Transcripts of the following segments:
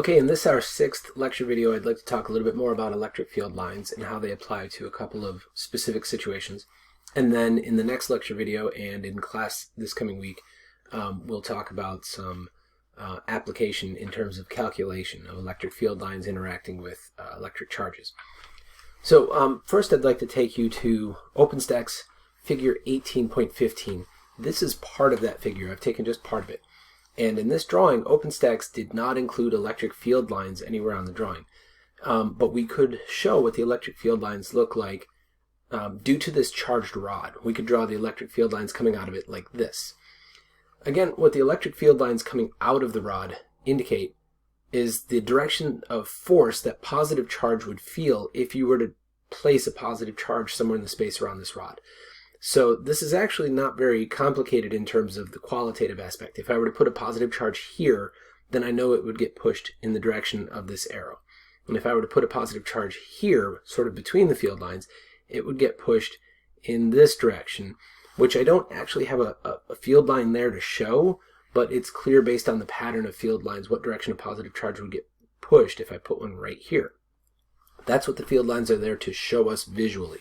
Okay, in this our sixth lecture video, I'd like to talk a little bit more about electric field lines and how they apply to a couple of specific situations. And then in the next lecture video and in class this coming week, we'll talk about some application in terms of calculation of electric field lines interacting with electric charges. So first I'd like to take you to OpenStack's figure 18.15. This is part of that figure. I've taken just part of it. And in this drawing, OpenStack did not include electric field lines anywhere on the drawing. But we could show what the electric field lines look like due to this charged rod. We could draw the electric field lines coming out of it like this. Again, what the electric field lines coming out of the rod indicate is the direction of force that positive charge would feel if you were to place a positive charge somewhere in the space around this rod. So this is actually not very complicated in terms of the qualitative aspect. If I were to put a positive charge here, then I know it would get pushed in the direction of this arrow. And if I were to put a positive charge here, sort of between the field lines, it would get pushed in this direction, which I don't actually have a field line there to show, but it's clear based on the pattern of field lines what direction a positive charge would get pushed if I put one right here. That's what the field lines are there to show us visually.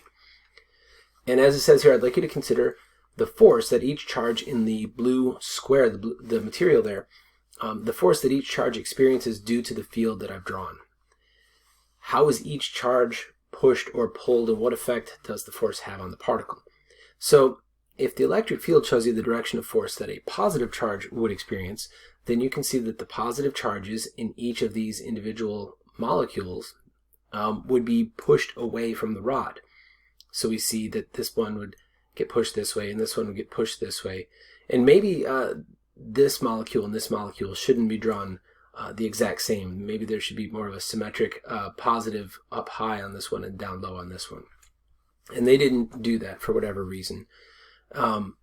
And as it says here, I'd like you to consider the force that each charge in the blue square, the material there, the force that each charge experiences due to the field that I've drawn. How is each charge pushed or pulled, and what effect does the force have on the particle? So if the electric field shows you the direction of force that a positive charge would experience, then you can see that the positive charges in each of these individual molecules would be pushed away from the rod. So we see that this one would get pushed this way and this one would get pushed this way. And maybe this molecule and this molecule shouldn't be drawn the exact same. Maybe there should be more of a symmetric positive up high on this one and down low on this one. And they didn't do that for whatever reason. The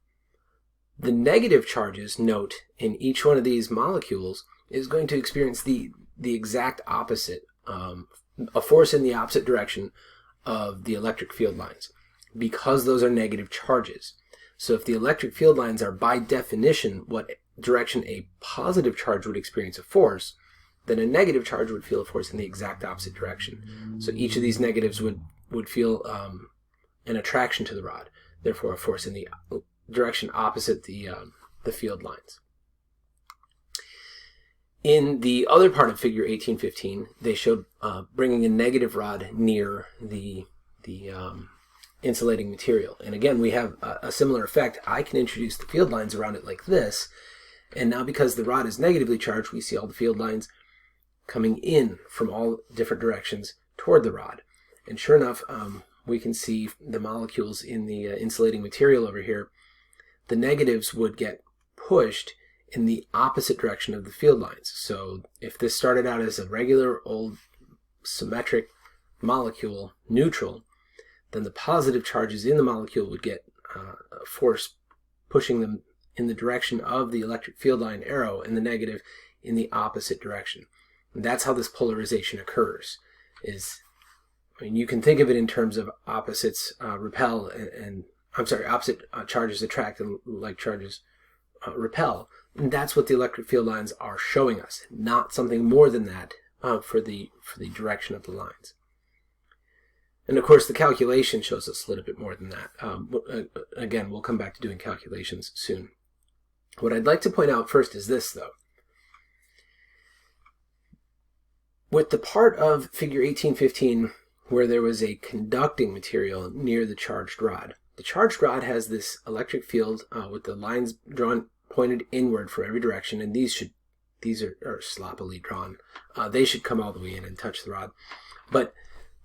negative charges, note, in each one of these molecules is going to experience the exact opposite, a force in the opposite direction of the electric field lines, because those are negative charges. So if the electric field lines are by definition what direction a positive charge would experience a force, then a negative charge would feel a force in the exact opposite direction. So each of these negatives would feel an attraction to the rod, therefore a force in the direction opposite the field lines. In the other part of figure 18.15, they showed bringing a negative rod near the insulating material. And again, we have a similar effect. I can introduce the field lines around it like this, and now because the rod is negatively charged, we see all the field lines coming in from all different directions toward the rod. And sure enough, we can see the molecules in the insulating material over here. The negatives would get pushed in the opposite direction of the field lines. So if this started out as a regular old symmetric molecule, neutral, then the positive charges in the molecule would get a force pushing them in the direction of the electric field line arrow, and the negative in the opposite direction. And that's how this polarization occurs. You can think of it in terms of opposites repel, opposite charges attract and like charges repel. And that's what the electric field lines are showing us, not something more than that for the direction of the lines. And of course, the calculation shows us a little bit more than that. Again, we'll come back to doing calculations soon. What I'd like to point out first is this, though. With the part of figure 18.15 where there was a conducting material near the charged rod, the charged rod has this electric field with the lines drawn pointed inward for every direction, and these are sloppily drawn. They should come all the way in and touch the rod. But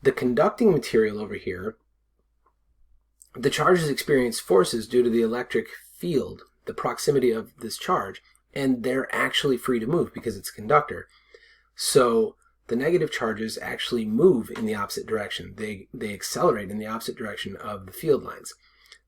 the conducting material over here, the charges experience forces due to the electric field, the proximity of this charge, and they're actually free to move because it's a conductor. So the negative charges actually move in the opposite direction. They accelerate in the opposite direction of the field lines.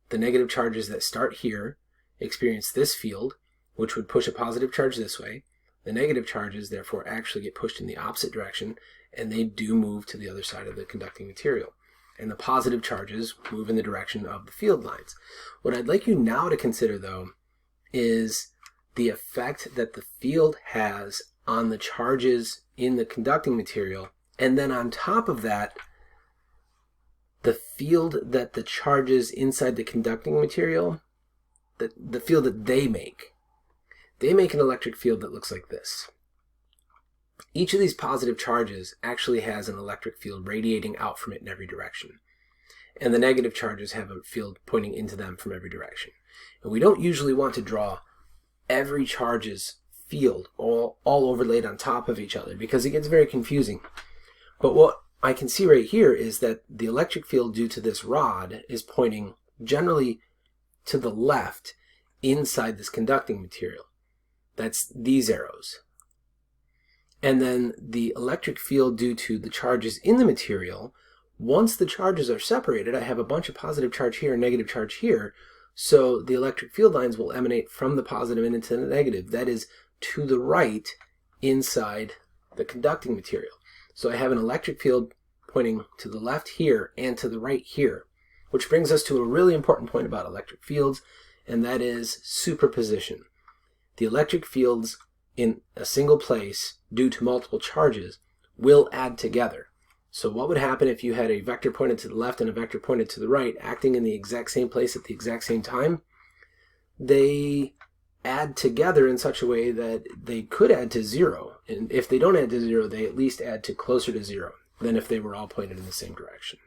The negative charges that start here experience this field, which would push a positive charge this way. The negative charges therefore actually get pushed in the opposite direction, and they do move to the other side of the conducting material. And the positive charges move in the direction of the field lines. What I'd like you now to consider, though, is the effect that the field has on the charges in the conducting material, and then on top of that, the field that the charges inside the conducting material, the field that they make an electric field that looks like this. Each of these positive charges actually has an electric field radiating out from it in every direction. And the negative charges have a field pointing into them from every direction. And we don't usually want to draw every charge's field all overlaid on top of each other because it gets very confusing. But what I can see right here is that the electric field due to this rod is pointing generally to the left inside this conducting material. That's these arrows. And then the electric field due to the charges in the material, once the charges are separated, I have a bunch of positive charge here and negative charge here, so the electric field lines will emanate from the positive and into the negative. That is to the right inside the conducting material. So I have an electric field pointing to the left here and to the right here, which brings us to a really important point about electric fields, and that is superposition. The electric fields in a single place due to multiple charges will add together. So what would happen if you had a vector pointed to the left and a vector pointed to the right acting in the exact same place at the exact same time? They add together in such a way that they could add to 0. And if they don't add to 0, they at least add to closer to 0 than if they were all pointed in the same direction.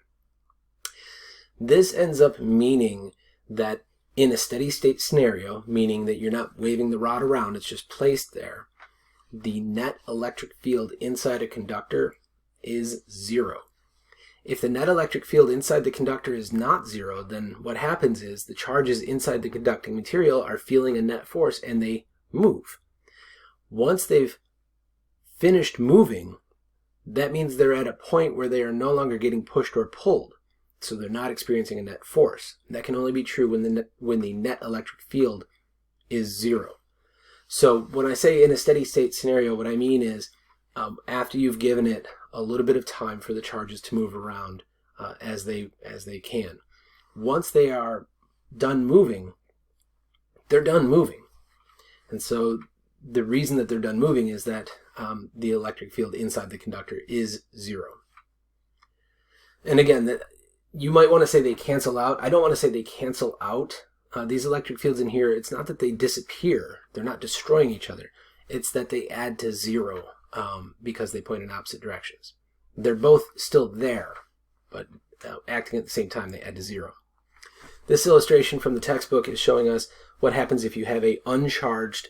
This ends up meaning that in a steady state scenario, meaning that you're not waving the rod around, it's just placed there, the net electric field inside a conductor is 0. If the net electric field inside the conductor is not 0, then what happens is the charges inside the conducting material are feeling a net force and they move. Once they've finished moving, that means they're at a point where they are no longer getting pushed or pulled. So they're not experiencing a net force. That can only be true when the net electric field is 0. So when I say in a steady state scenario, what I mean is after you've given it a little bit of time for the charges to move around as they can. Once they are done moving, they're done moving. And so the reason that they're done moving is that the electric field inside the conductor is 0. And again, that you might want to say they cancel out. I don't want to say they cancel out. These electric fields in here, it's not that they disappear. They're not destroying each other. It's that they add to 0 because they point in opposite directions. They're both still there, but acting at the same time, they add to 0. This illustration from the textbook is showing us what happens if you have an uncharged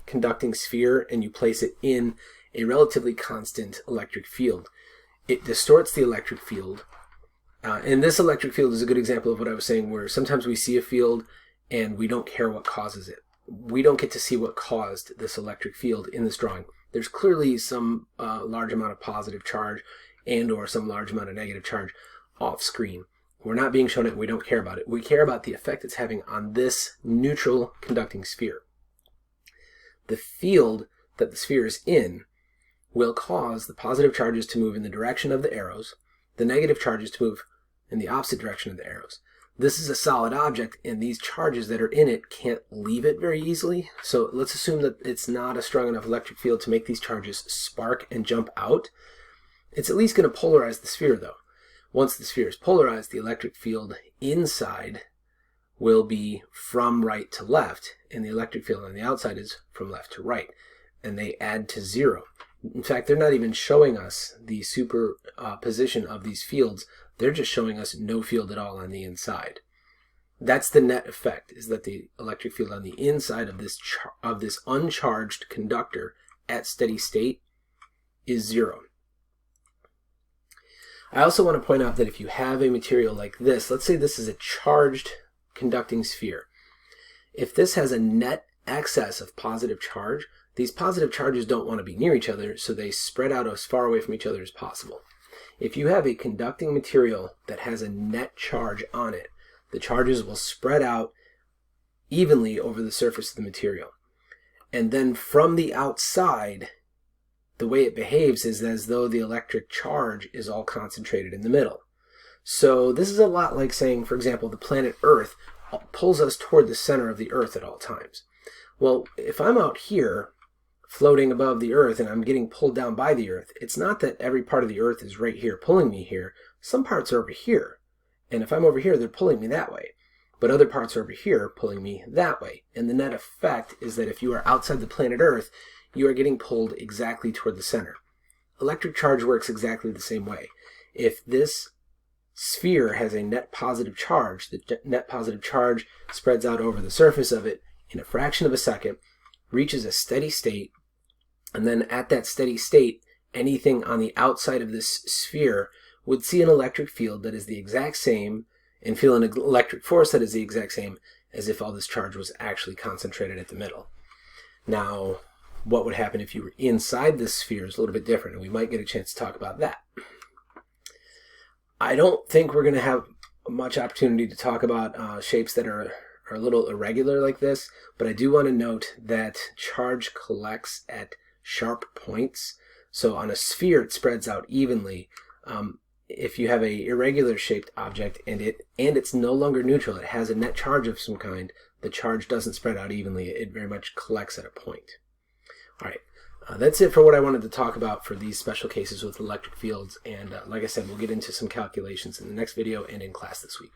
conducting sphere and you place it in a relatively constant electric field. It distorts the electric field. And this electric field is a good example of what I was saying, where sometimes we see a field and we don't care what causes it. We don't get to see what caused this electric field in this drawing. There's clearly some large amount of positive charge and or some large amount of negative charge off screen. We're not being shown it, we don't care about it. We care about the effect it's having on this neutral conducting sphere. The field that the sphere is in will cause the positive charges to move in the direction of the arrows, the negative charges to move in the opposite direction of the arrows. This is a solid object, and these charges that are in it can't leave it very easily. So let's assume that it's not a strong enough electric field to make these charges spark and jump out. It's at least going to polarize the sphere, though. Once the sphere is polarized, the electric field inside will be from right to left, and the electric field on the outside is from left to right, and they add to 0. In fact, they're not even showing us the superposition of these fields. They're just showing us no field at all on the inside. That's the net effect, is that the electric field on the inside of this uncharged conductor at steady state is 0. I also want to point out that if you have a material like this, let's say this is a charged conducting sphere. If this has a net excess of positive charge, these positive charges don't want to be near each other, so they spread out as far away from each other as possible. If you have a conducting material that has a net charge on it, the charges will spread out evenly over the surface of the material. And then from the outside, the way it behaves is as though the electric charge is all concentrated in the middle. So this is a lot like saying, for example, the planet Earth pulls us toward the center of the Earth at all times. Well, if I'm out here floating above the earth and I'm getting pulled down by the earth, it's not that every part of the earth is right here pulling me here. Some parts are over here. And if I'm over here, they're pulling me that way. But other parts are over here pulling me that way. And the net effect is that if you are outside the planet Earth, you are getting pulled exactly toward the center. Electric charge works exactly the same way. If this sphere has a net positive charge, the net positive charge spreads out over the surface of it in a fraction of a second, reaches a steady state, and then at that steady state, anything on the outside of this sphere would see an electric field that is the exact same and feel an electric force that is the exact same as if all this charge was actually concentrated at the middle. Now, what would happen if you were inside this sphere is a little bit different, and we might get a chance to talk about that. I don't think we're going to have much opportunity to talk about shapes that are a little irregular like this, but I do want to note that charge collects at sharp points. So on a sphere, it spreads out evenly. If you have a irregular shaped object and it's no longer neutral, it has a net charge of some kind, the charge doesn't spread out evenly. It very much collects at a point. All right, that's it for what I wanted to talk about for these special cases with electric fields. And like I said, we'll get into some calculations in the next video and in class this week.